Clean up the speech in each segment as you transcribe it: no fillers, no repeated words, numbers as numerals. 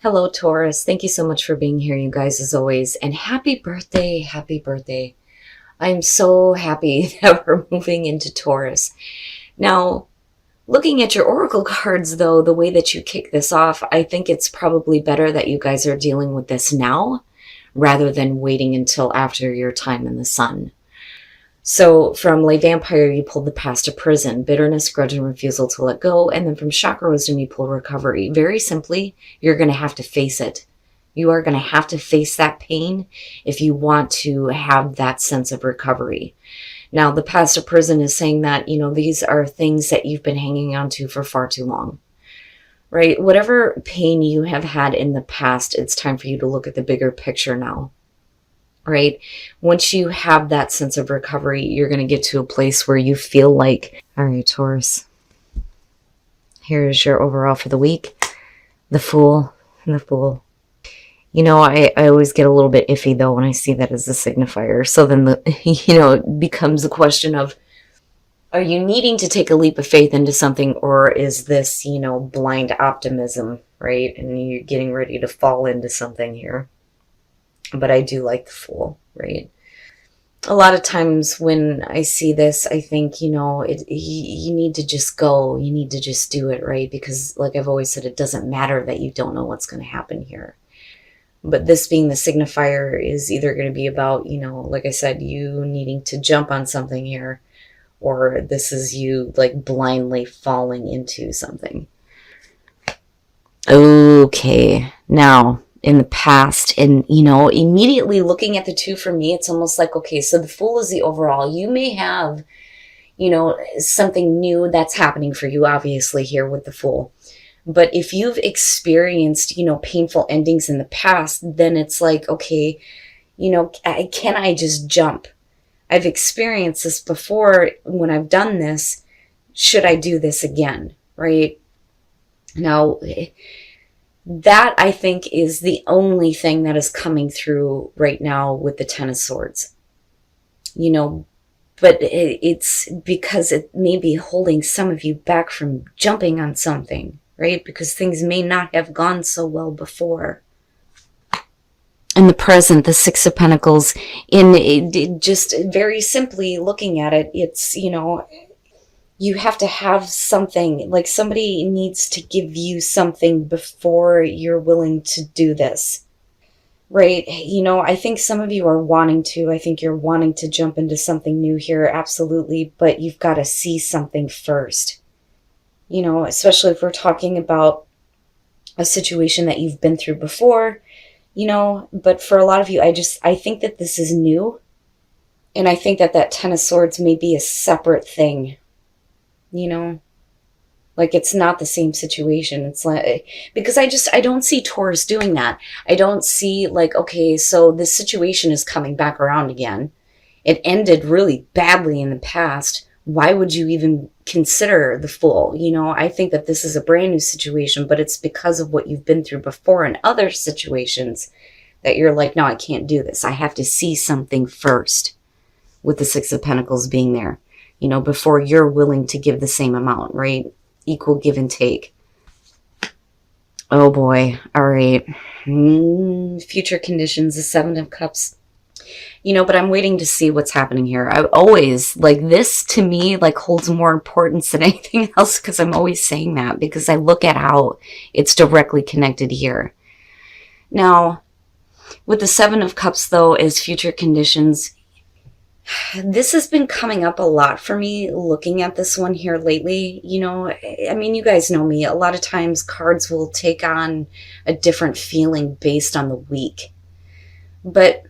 Hello, Taurus. Thank you so much for being here, you guys, as always. And happy birthday. Happy birthday. I'm so happy that we're moving into Taurus. Now, looking at your oracle cards, though, the way that you kick this off, I think it's probably better that you guys are dealing with this now rather than waiting until after your time in the sun. So from Lay Vampire, you pulled the past to prison, bitterness, grudge, and refusal to let go. And then from Chakra Wisdom, you pull recovery. Very simply, you're going to have to face it. You are going to have to face that pain if you want to have that sense of recovery. Now, the past to prison is saying that, these are things that you've been hanging on to for far too long, right? Whatever pain you have had in the past, it's time for you to look at the bigger picture now. Right? Once you have that sense of recovery, you're going to get to a place where you feel like, all right, Taurus, here's your overall for the week. The Fool and the Fool. I always get a little bit iffy, though, when I see that as a signifier. So then, it becomes a question of, are you needing to take a leap of faith into something, or is this, blind optimism, right? And you're getting ready to fall into something here. But I do like the Fool, right? A lot of times when I see this, I think, you need to just go. You need to just do it, right? Because like I've always said, it doesn't matter that you don't know what's going to happen here. But this being the signifier is either going to be about, like I said, you needing to jump on something here, or this is you like blindly falling into something. Okay, now in the past, and immediately looking at the two, for me, it's almost like, okay, so the Fool is the overall. You may have something new that's happening for you, obviously, here with the Fool. But if you've experienced painful endings in the past, then it's like, okay, can I just jump? I've experienced this before. When I've done this, should I do this again, right? Now, that, I think, is the only thing that is coming through right now with the Ten of Swords. But it's because it may be holding some of you back from jumping on something, right? Because things may not have gone so well before. In the present, the Six of Pentacles, just very simply looking at it, it's, you have to have something, like somebody needs to give you something before you're willing to do this, right? I think some of you are wanting to. I think you're wanting to jump into something new here, absolutely, but you've got to see something first. Especially if we're talking about a situation that you've been through before, but for a lot of you, I think that this is new, and I think that Ten of Swords may be a separate thing. Like it's not the same situation. It's like, because I don't see Taurus doing that. I don't see like, okay, so this situation is coming back around again. It ended really badly in the past. Why would you even consider the Fool? I think that this is a brand new situation, but it's because of what you've been through before in other situations that you're like, no, I can't do this. I have to see something first, with the Six of Pentacles being there. Before you're willing to give the same amount, right? Equal give and take. Oh boy. All right. Future conditions, the Seven of Cups. But I'm waiting to see what's happening here. I always, like, this to me, like, holds more importance than anything else, because I'm always saying that, because I look at how it's directly connected here. Now, with the Seven of Cups, though, as future conditions, this has been coming up a lot for me looking at this one here lately. I mean, you guys know me. A lot of times cards will take on a different feeling based on the week. But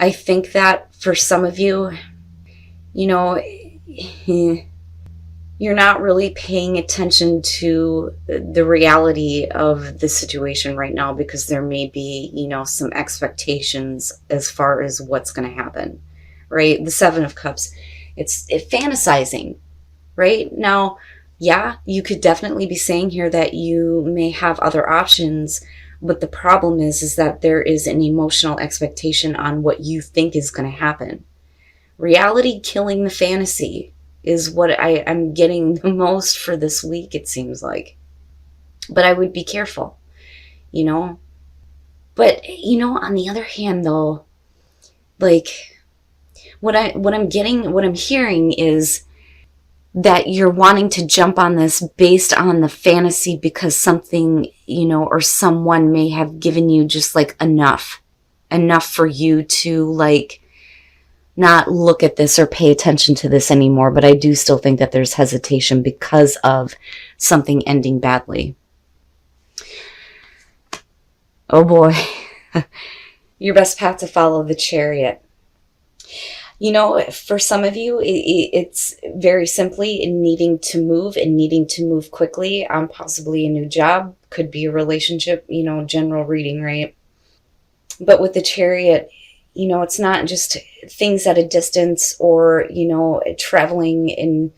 I think that for some of you, you're not really paying attention to the reality of the situation right now, because there may be, some expectations as far as what's going to happen. Right? The Seven of Cups, it's fantasizing, right? Now, yeah, you could definitely be saying here that you may have other options, but the problem is that there is an emotional expectation on what you think is going to happen. Reality killing the fantasy is what I'm getting the most for this week, it seems like. But I would be careful. you know? But, on the other hand, though, like, what I'm hearing is that you're wanting to jump on this based on the fantasy because something, or someone may have given you just like enough for you to like not look at this or pay attention to this anymore. But I do still think that there's hesitation because of something ending badly. Oh boy. Your best path to follow, the Chariot. For some of you, it's very simply needing to move and needing to move quickly on possibly a new job. Could be a relationship, general reading, right? But with the Chariot, it's not just things at a distance or, traveling and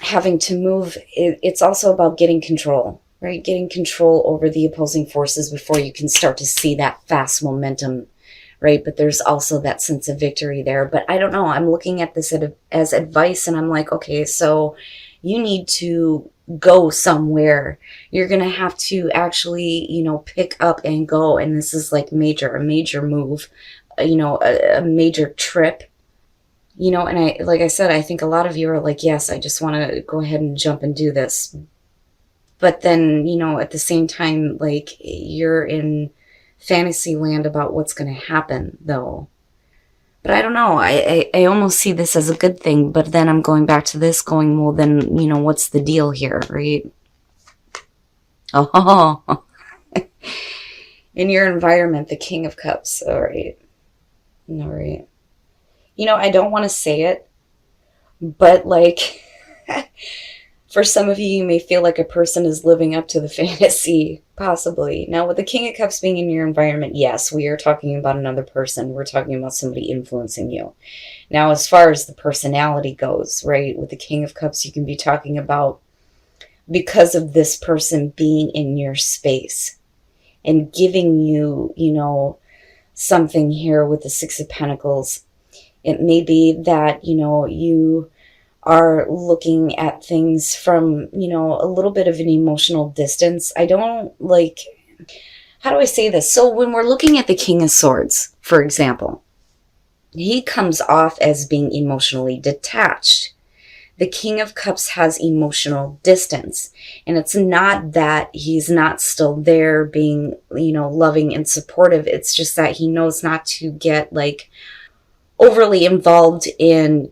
having to move. It's also about getting control, right? Getting control over the opposing forces before you can start to see that fast momentum, right? But there's also that sense of victory there. But I don't know. I'm looking at this as advice, and I'm like, okay, so you need to go somewhere. You're going to have to actually, pick up and go. And this is like a major move, a major trip, and like I said, I think a lot of you are like, yes, I just want to go ahead and jump and do this. But then, at the same time, like you're in fantasy land about what's going to happen, though. But I don't know. I almost see this as a good thing, but then I'm going back to this going, well, then, what's the deal here, right? Oh, in your environment, the King of Cups. All right. All right. I don't want to say it, but like, for some of you, you may feel like a person is living up to the fantasy, possibly. Now, with the King of Cups being in your environment, yes, we are talking about another person. We're talking about somebody influencing you. Now, as far as the personality goes, right, with the King of Cups, you can be talking about because of this person being in your space and giving you, something here with the Six of Pentacles. It may be that, you are looking at things from, a little bit of an emotional distance. I don't like, how do I say this? So when we're looking at the King of Swords, for example, he comes off as being emotionally detached. The King of Cups has emotional distance. And it's not that he's not still there being, loving and supportive. It's just that he knows not to get like overly involved in,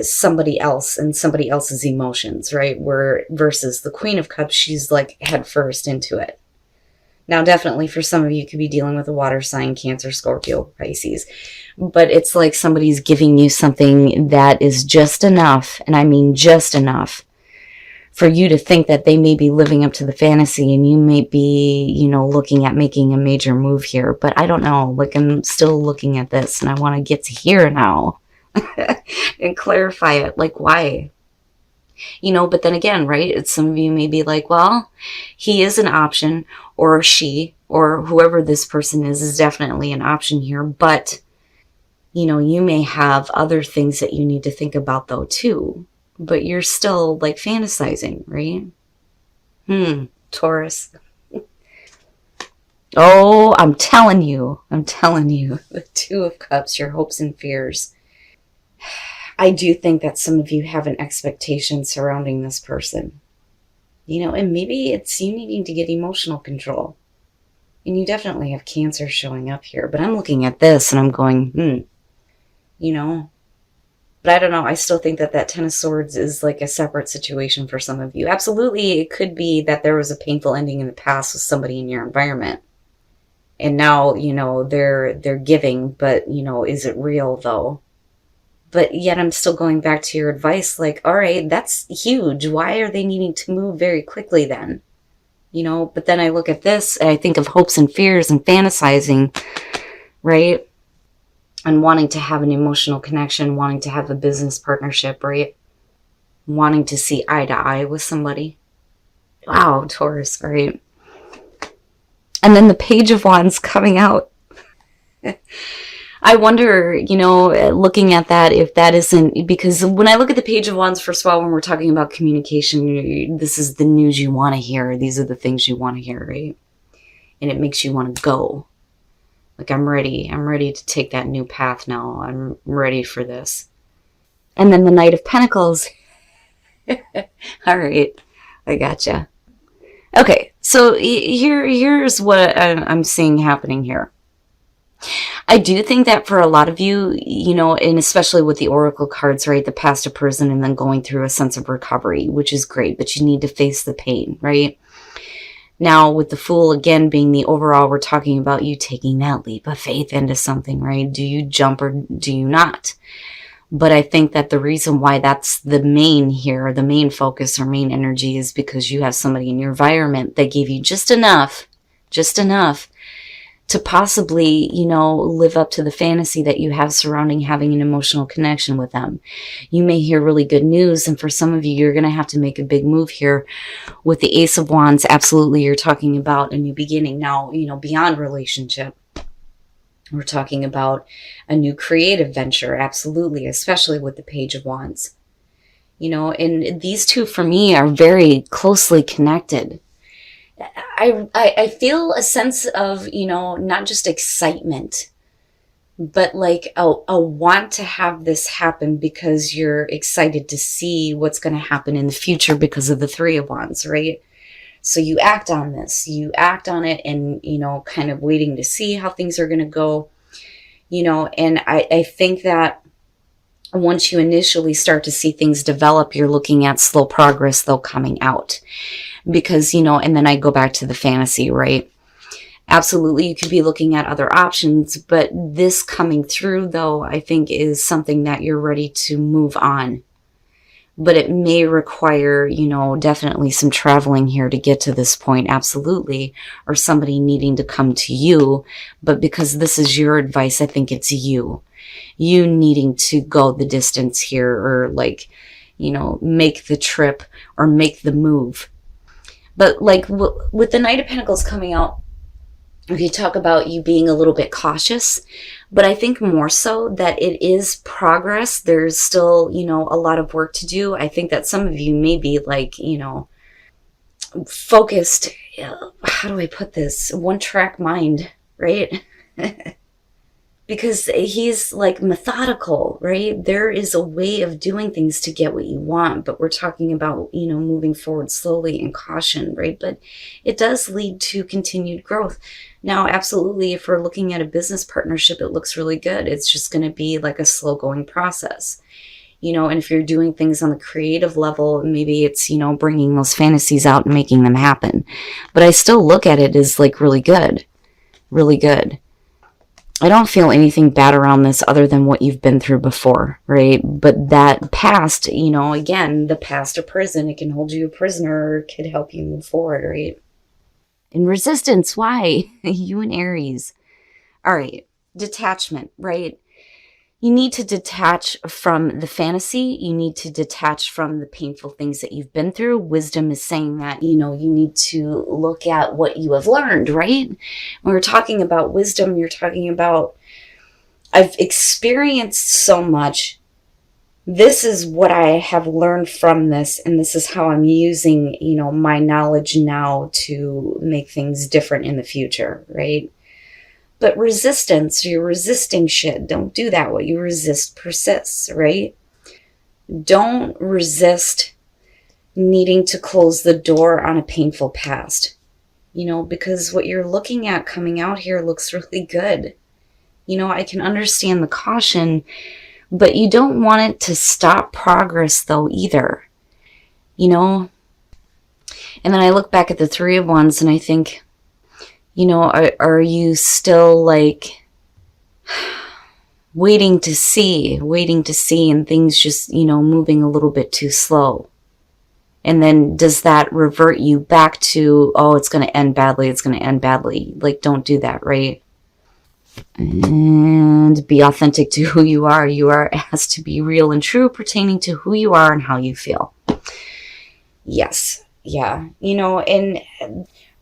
somebody else and somebody else's emotions, right? Versus the Queen of Cups, she's like head first into it. Now, definitely for some of you, you could be dealing with a water sign, Cancer, Scorpio, Pisces. But it's like somebody's giving you something that is just enough, and I mean just enough, for you to think that they may be living up to the fantasy and you may be, looking at making a major move here. But I don't know. Like, I'm still looking at this and I want to get to here now and clarify it. Like, why? But then again, right? Some of you may be like, well, he is an option, or she, or whoever this person is definitely an option here. But, you may have other things that you need to think about though, too. But you're still like fantasizing, right? Taurus. Oh, I'm telling you. The Two of Cups, your hopes and fears. I do think that some of you have an expectation surrounding this person. And maybe it's you needing to get emotional control. And you definitely have Cancer showing up here. But I'm looking at this and I'm going, But I don't know. I still think that Ten of Swords is like a separate situation for some of you. Absolutely, it could be that there was a painful ending in the past with somebody in your environment. And now, they're giving, but, is it real though? But yet I'm still going back to your advice, like, all right, that's huge. Why are they needing to move very quickly then? But then I look at this and I think of hopes and fears and fantasizing, right? And wanting to have an emotional connection, wanting to have a business partnership, right? Wanting to see eye to eye with somebody. Wow, Taurus, right? And then the Page of Wands coming out. I wonder, looking at that, if that isn't, because when I look at the Page of Wands, first of all, when we're talking about communication, this is the news you want to hear. These are the things you want to hear, right? and it makes you want to go. Like, I'm ready to take that new path now. I'm ready for this. And then the Knight of Pentacles. All right, I gotcha. Okay, so here's what I'm seeing happening here. I do think that for a lot of you, you know, and especially with the Oracle cards, right, the past of prison and then going through a sense of recovery, which is great, but you need to face the pain, right? Now, with the Fool, again, being the overall, we're talking about you taking that leap of faith into something, right? Do you jump or do you not? But I think that the reason why that's the main here, the main focus or main energy, is because you have somebody in your environment that gave you just enough to possibly, you know, live up to the fantasy that you have surrounding having an emotional connection with them. You may hear really good news, and for some of you, you're going to have to make a big move here. With the Ace of Wands, absolutely, you're talking about a new beginning. Now, you know, beyond relationship, we're talking about a new creative venture, absolutely, especially with the Page of Wands. You know, and these two, for me, are very closely connected. I feel a sense of, you know, not just excitement, but like a want to have this happen because you're excited to see what's going to happen in the future because of the Three of Wands, right? So you act on this, you act on it and, you know, kind of waiting to see how things are going to go, you know, and I think that once you initially start to see things develop, you're looking at slow progress, though, coming out. Because, you know, and then I go back to the fantasy, right? Absolutely, you could be looking at other options, but this coming through, though, I think is something that you're ready to move on. But it may require, you know, definitely some traveling here to get to this point, absolutely, or somebody needing to come to you. But because this is your advice, I think it's you needing to go the distance here, or like, you know, make the trip or make the move. But like with the Knight of Pentacles coming out, we talk about you being a little bit cautious, but I think more so that it is progress. There's still, you know, a lot of work to do. I think that some of you may be like, you know, focused. How do I put this? One track mind, right? Because he's like methodical, right? There is a way of doing things to get what you want, but we're talking about, you know, moving forward slowly and caution, right? But it does lead to continued growth. Now, absolutely, if we're looking at a business partnership, it looks really good. It's just going to be like a slow going process, you know, and if you're doing things on the creative level, maybe it's, you know, bringing those fantasies out and making them happen. But I still look at it as like really good, really good. I don't feel anything bad around this other than what you've been through before, right? But that past, you know, again, the past of prison, it can hold you a prisoner or it could help you move forward, right? In resistance, why? You and Aries. All right, detachment, right? You need to detach from the fantasy. You need to detach from the painful things that you've been through. Wisdom is saying that, you know, you need to look at what you have learned, right? When we're talking about wisdom, you're talking about, I've experienced so much. This is what I have learned from this, and this is how I'm using, you know, my knowledge now to make things different in the future, right? But resistance, you're resisting shit. Don't do that. What you resist persists, right? Don't resist needing to close the door on a painful past, you know, because what you're looking at coming out here looks really good. You know, I can understand the caution, but you don't want it to stop progress though either, you know? And then I look back at the Three of Wands and I think, you know, are you still like waiting to see and things just, you know, moving a little bit too slow? And then does that revert you back to, oh, it's going to end badly. It's going to end badly. Like, don't do that, right? And be authentic to who you are. You are asked to be real and true pertaining to who you are and how you feel. Yes. Yeah. You know, and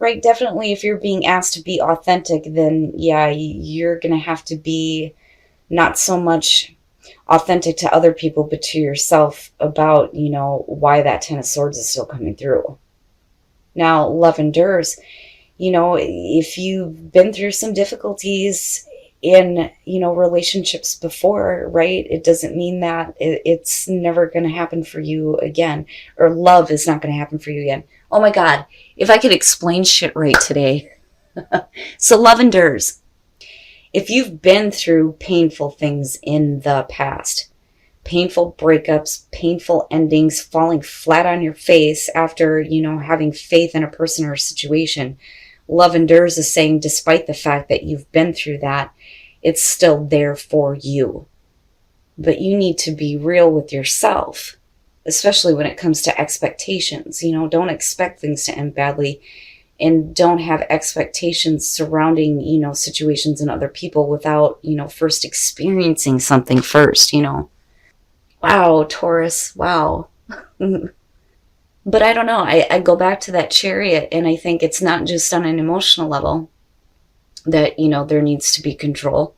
right, definitely if you're being asked to be authentic, then yeah, you're going to have to be not so much authentic to other people, but to yourself about, you know, why that Ten of Swords is still coming through. Now, love endures. You know, if you've been through some difficulties in, you know, relationships before, right? It doesn't mean that it's never going to happen for you again, or love is not going to happen for you again. Oh my God, if I could explain shit right today. So love endures. If you've been through painful things in the past, painful breakups, painful endings, falling flat on your face after, you know, having faith in a person or a situation, love endures is saying, despite the fact that you've been through that, it's still there for you. But you need to be real with yourself, especially when it comes to expectations. You know, don't expect things to end badly, and don't have expectations surrounding, you know, situations and other people without, you know, first experiencing something first, you know. Wow, Taurus, wow. But I don't know. I go back to that chariot, and I think it's not just on an emotional level that, you know, there needs to be control.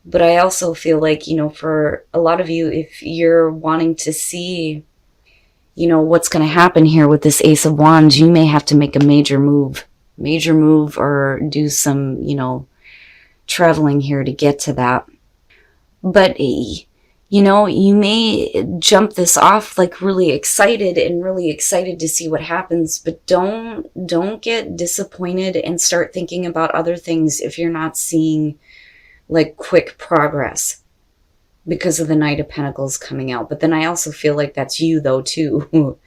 But I also feel like, you know, for a lot of you, if you're wanting to see, you know, what's going to happen here with this Ace of Wands, you may have to make a major move, or do some, you know, traveling here to get to that. But you know, you may jump this off like really excited and really excited to see what happens, but don't get disappointed and start thinking about other things if you're not seeing like quick progress because of the Knight of Pentacles coming out. But then I also feel like that's you though too.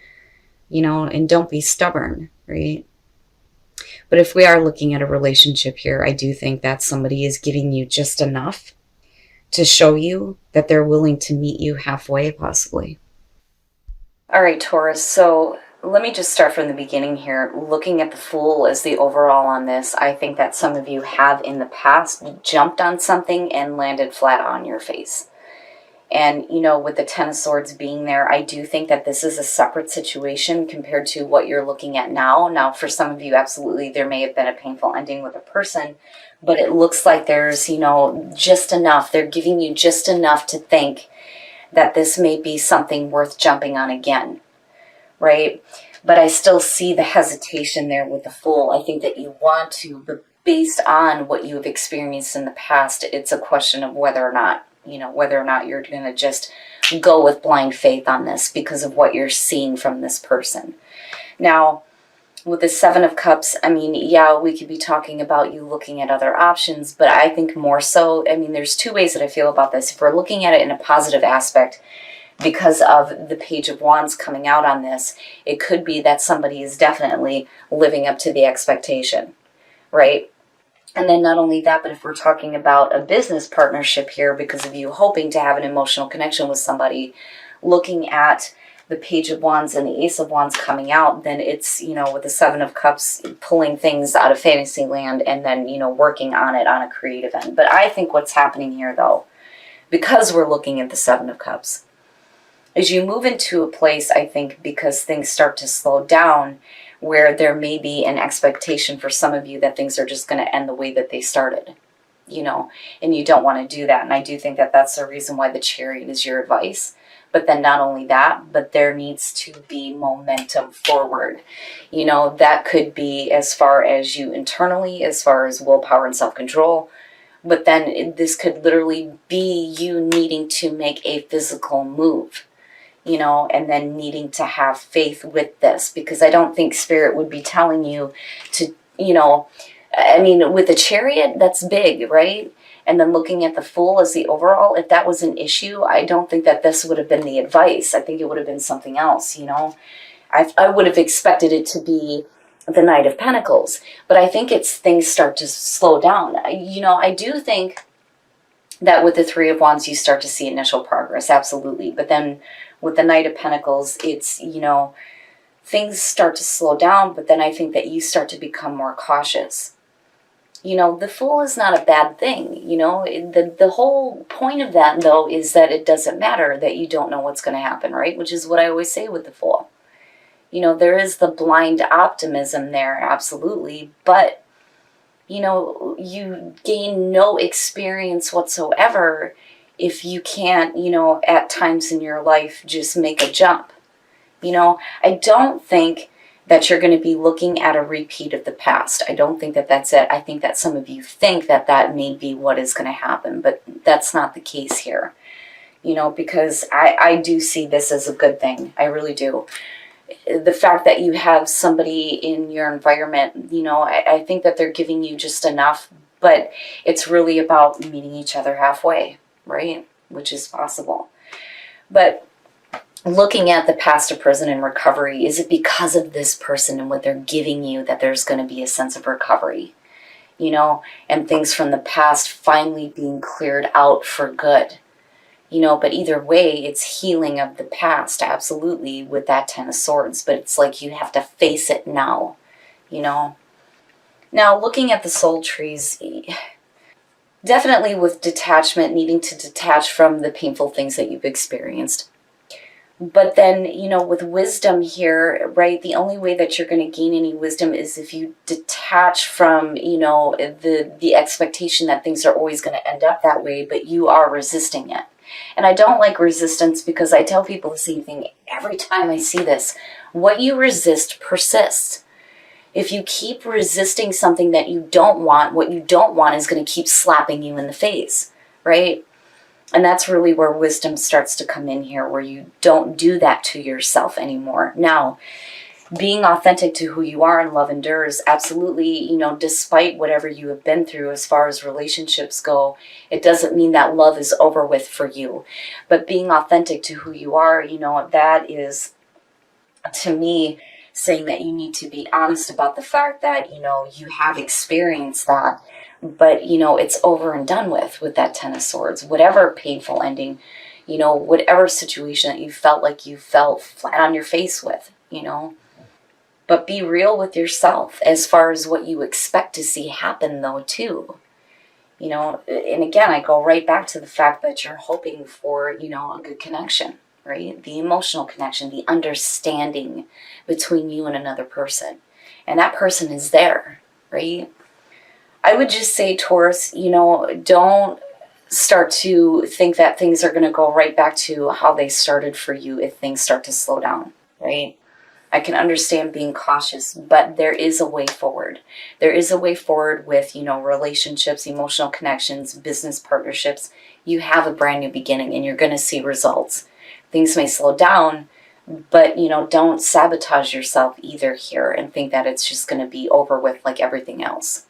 You know, and don't be stubborn, right? But if we are looking at a relationship here, I do think that somebody is giving you just enough to show you that they're willing to meet you halfway, possibly. All right, Taurus, so let me just start from the beginning here. Looking at the Fool as the overall on this, I think that some of you have in the past jumped on something and landed flat on your face. And, you know, with the Ten of Swords being there, I do think that this is a separate situation compared to what you're looking at now. Now, for some of you, absolutely, there may have been a painful ending with a person, but it looks like there's, you know, just enough. They're giving you just enough to think that this may be something worth jumping on again, right? But I still see the hesitation there with the Fool. I think that you want to, but based on what you have experienced in the past, it's a question of whether or not, you know, whether or not you're going to just go with blind faith on this because of what you're seeing from this person. Now, with the Seven of Cups, I mean, yeah, we could be talking about you looking at other options, but I think more so, I mean, there's two ways that I feel about this. If we're looking at it in a positive aspect, because of the Page of Wands coming out on this, it could be that somebody is definitely living up to the expectation, right? And then not only that, but if we're talking about a business partnership here, because of you hoping to have an emotional connection with somebody, looking at the Page of Wands and the Ace of Wands coming out, then it's, you know, with the Seven of Cups, pulling things out of fantasy land and then, you know, working on it on a creative end. But I think what's happening here, though, because we're looking at the Seven of Cups, as you move into a place, I think, because things start to slow down, where there may be an expectation for some of you that things are just going to end the way that they started, you know, and you don't want to do that. And I do think that that's the reason why the Chariot is your advice. But then not only that, but there needs to be momentum forward. You know, that could be as far as you internally, as far as willpower and self-control. But then this could literally be you needing to make a physical move, you know, and then needing to have faith with this, because I don't think Spirit would be telling you to, you know, I mean, with the Chariot, that's big, right? And then looking at the Fool as the overall, if that was an issue, I don't think that this would have been the advice. I think it would have been something else, you know. I would have expected it to be the Knight of Pentacles, but I think it's things start to slow down. You know, I do think that with the Three of Wands, you start to see initial progress, absolutely. But then with the Knight of Pentacles, it's, you know, things start to slow down, but then I think that you start to become more cautious. You know, the Fool is not a bad thing, you know. The whole point of that, though, is that it doesn't matter that you don't know what's going to happen, right? Which is what I always say with the Fool. You know, there is the blind optimism there, absolutely, but you know, you gain no experience whatsoever if you can't, you know, at times in your life just make a jump. You know, I don't think that you're going to be looking at a repeat of the past. I don't think that that's it. I think that some of you think that that may be what is going to happen, but that's not the case here. You know, because I do see this as a good thing. I really do. The fact that you have somebody in your environment, you know, I think that they're giving you just enough, but it's really about meeting each other halfway, right? Which is possible. But looking at the past of prison and recovery, is it because of this person and what they're giving you that there's going to be a sense of recovery? You know, and things from the past finally being cleared out for good. You know, but either way, it's healing of the past, absolutely, with that Ten of Swords. But it's like you have to face it now, you know. Now, looking at the soul trees, definitely with detachment, needing to detach from the painful things that you've experienced. But then, you know, with wisdom here, right, the only way that you're going to gain any wisdom is if you detach from, you know, the expectation that things are always going to end up that way, but you are resisting it. And I don't like resistance because I tell people the same thing every time I see this. What you resist persists. If you keep resisting something that you don't want, what you don't want is going to keep slapping you in the face, right? And that's really where wisdom starts to come in here, where you don't do that to yourself anymore. Now, being authentic to who you are and love endures, absolutely, you know, despite whatever you have been through as far as relationships go, it doesn't mean that love is over with for you. But being authentic to who you are, you know, that is, to me, saying that you need to be honest about the fact that, you know, you have experienced that, but, you know, it's over and done with that Ten of Swords. Whatever painful ending, you know, whatever situation that you felt like you fell flat on your face with, you know. But be real with yourself as far as what you expect to see happen, though, too. You know, and again, I go right back to the fact that you're hoping for, you know, a good connection, right? The emotional connection, the understanding between you and another person. And that person is there, right? I would just say, Taurus, you know, don't start to think that things are going to go right back to how they started for you if things start to slow down, right? I can understand being cautious, but there is a way forward. There is a way forward with, you know, relationships, emotional connections, business partnerships. You have a brand new beginning and you're going to see results. Things may slow down, but, you know, don't sabotage yourself either here and think that it's just going to be over with like everything else.